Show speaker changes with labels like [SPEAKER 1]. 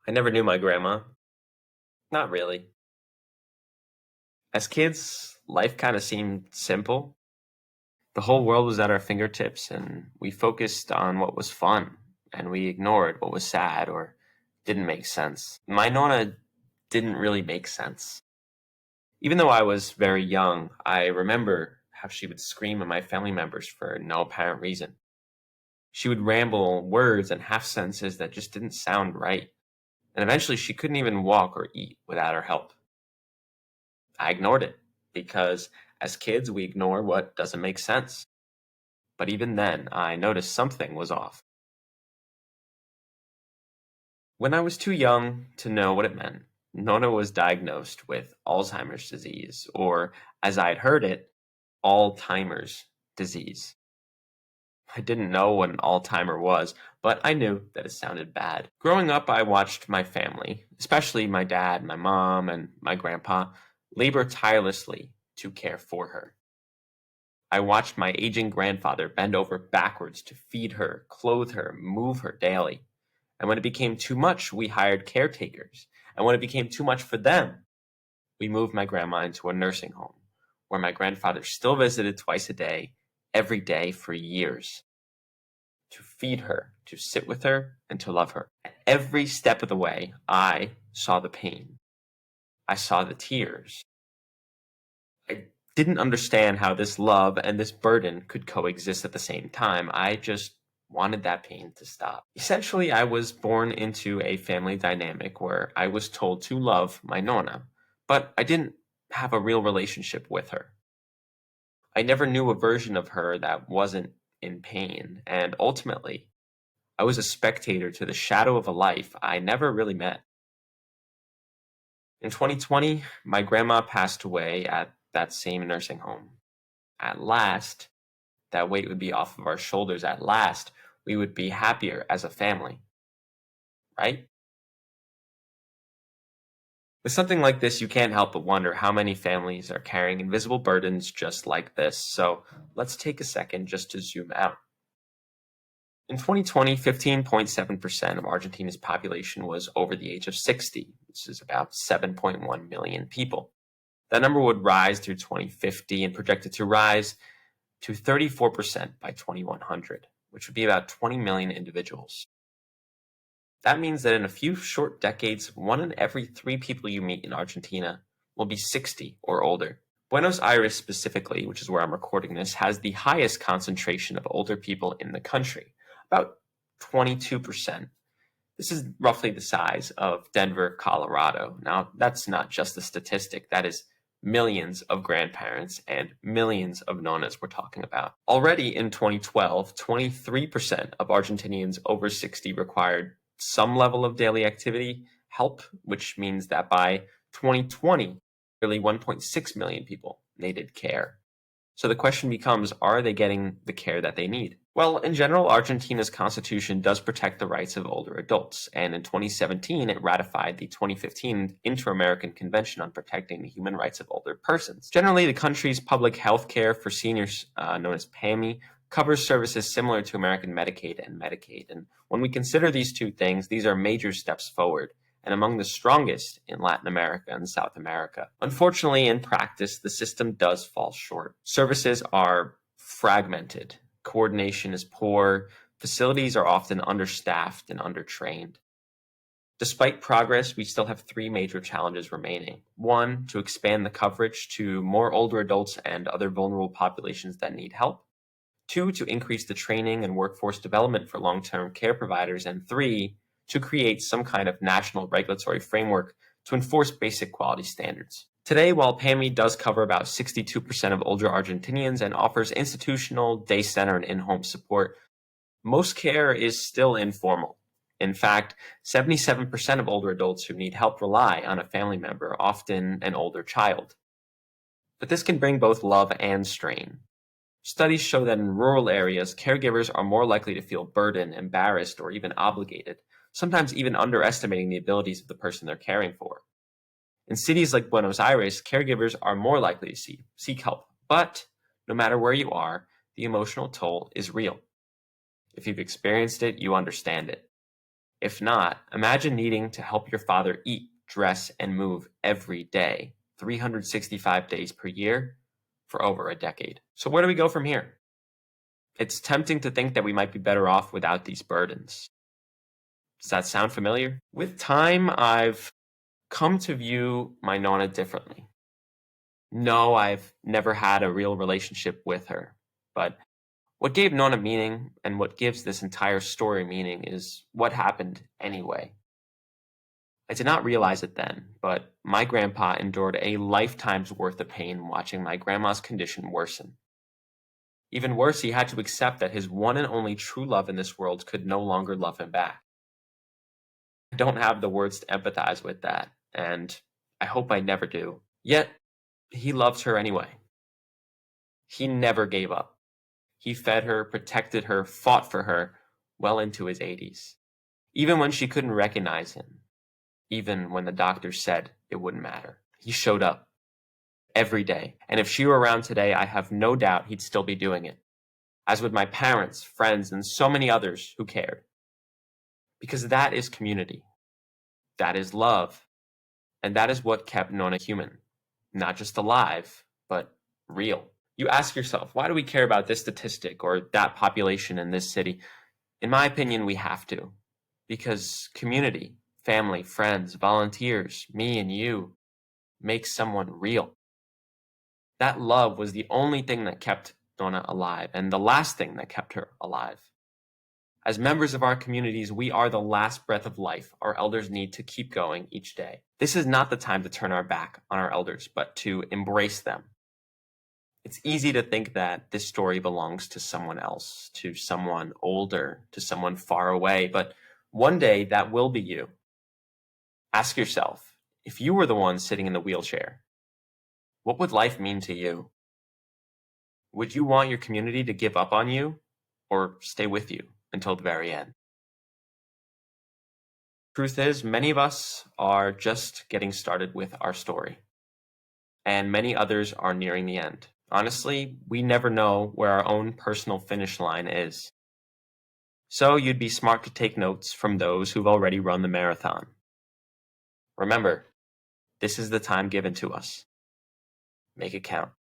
[SPEAKER 1] I never knew my grandma. Not really. As kids, life kind of seemed simple. The whole world was at our fingertips, and we focused on what was fun, and we ignored what was sad or didn't make sense. My Nona didn't really make sense. Even though I was very young, I remember how she would scream at my family members for no apparent reason. She would ramble words and half sentences that just didn't sound right, and eventually she couldn't even walk or eat without our help. I ignored it because as kids, we ignore what doesn't make sense. But even then, I noticed something was off. When I was too young to know what it meant, Nona was diagnosed with Alzheimer's disease, or as I'd heard it, Alzheimer's disease. I didn't know what an Alzheimer was, but I knew that it sounded bad. Growing up, I watched my family, especially my dad, my mom, and my grandpa, labor tirelessly to care for her. I watched my aging grandfather bend over backwards to feed her, clothe her, move her daily. And when it became too much, we hired caretakers. And when it became too much for them, we moved my grandma into a nursing home, where my grandfather still visited twice a day, every day for years, to feed her, to sit with her, and to love her. At every step of the way, I saw the pain. I saw the tears. I didn't understand how this love and this burden could coexist at the same time. I just wanted that pain to stop. Essentially, I was born into a family dynamic where I was told to love my Nona, but I didn't have a real relationship with her. I never knew a version of her that wasn't in pain, and ultimately, I was a spectator to the shadow of a life I never really met. In 2020, my grandma passed away at that same nursing home. At last, that weight would be off of our shoulders. At last, we would be happier as a family, right? With something like this, you can't help but wonder how many families are carrying invisible burdens just like this. So let's take a second just to zoom out. In 2020, 15.7% of Argentina's population was over the age of 60. This is about 7.1 million people. That number would rise through 2050 and projected to rise to 34% by 2100, which would be about 20 million individuals. That means that in a few short decades, 1 in every 3 people you meet in Argentina will be 60 or older. Buenos Aires specifically, which is where I'm recording this, has the highest concentration of older people in the country, about 22%. This is roughly the size of Denver, Colorado. Now, that's not just a statistic. That is millions of grandparents and millions of nonas we're talking about. Already in 2012, 23% of Argentinians over 60 required some level of daily activity help, which means that by 2020, nearly 1.6 million people needed care. So the question becomes, are they getting the care that they need? Well, in general, Argentina's constitution does protect the rights of older adults, and in 2017, it ratified the 2015 Inter-American Convention on Protecting the Human Rights of Older Persons. Generally, the country's public health care for seniors, known as PAMI, covers services similar to American Medicaid and Medicaid. And when we consider these two things, these are major steps forward and among the strongest in Latin America and South America. Unfortunately, in practice, the system does fall short. Services are fragmented, coordination is poor, facilities are often understaffed and undertrained. Despite progress, we still have 3 major challenges remaining. 1, to expand the coverage to more older adults and other vulnerable populations that need help. 2, to increase the training and workforce development for long-term care providers. And 3, to create some kind of national regulatory framework to enforce basic quality standards. Today, while PAMI does cover about 62% of older Argentinians and offers institutional, day center, and in-home support, most care is still informal. In fact, 77% of older adults who need help rely on a family member, often an older child. But this can bring both love and strain. Studies show that in rural areas, caregivers are more likely to feel burdened, embarrassed, or even obligated, sometimes even underestimating the abilities of the person they're caring for. In cities like Buenos Aires, caregivers are more likely to seek help, but no matter where you are, the emotional toll is real. If you've experienced it, you understand it. If not, imagine needing to help your father eat, dress, and move every day, 365 days per year, for over a decade. So where do we go from here? It's tempting to think that we might be better off without these burdens. Does that sound familiar? With time, I've come to view my Nonna differently. No, I've never had a real relationship with her, but what gave Nonna meaning and what gives this entire story meaning is what happened anyway. I did not realize it then, but my grandpa endured a lifetime's worth of pain watching my grandma's condition worsen. Even worse, he had to accept that his one and only true love in this world could no longer love him back. I don't have the words to empathize with that, and I hope I never do. Yet, he loved her anyway. He never gave up. He fed her, protected her, fought for her, well into his 80s. Even when she couldn't recognize him. Even when the doctor said it wouldn't matter. He showed up. Every day. And if she were around today, I have no doubt he'd still be doing it. As would my parents, friends, and so many others who cared. Because that is community. That is love. And that is what kept Nonna human. Not just alive, but real. You ask yourself, why do we care about this statistic or that population in this city? In my opinion, we have to. Because community, family, friends, volunteers, me and you, makes someone real. That love was the only thing that kept Nonna alive, and the last thing that kept her alive. As members of our communities, we are the last breath of life our elders need to keep going each day. This is not the time to turn our back on our elders, but to embrace them. It's easy to think that this story belongs to someone else, to someone older, to someone far away, but one day that will be you. Ask yourself, if you were the one sitting in the wheelchair, what would life mean to you? Would you want your community to give up on you or stay with you until the very end? Truth is, many of us are just getting started with our story, and many others are nearing the end. Honestly, we never know where our own personal finish line is. So you'd be smart to take notes from those who've already run the marathon. Remember, this is the time given to us. Make it count.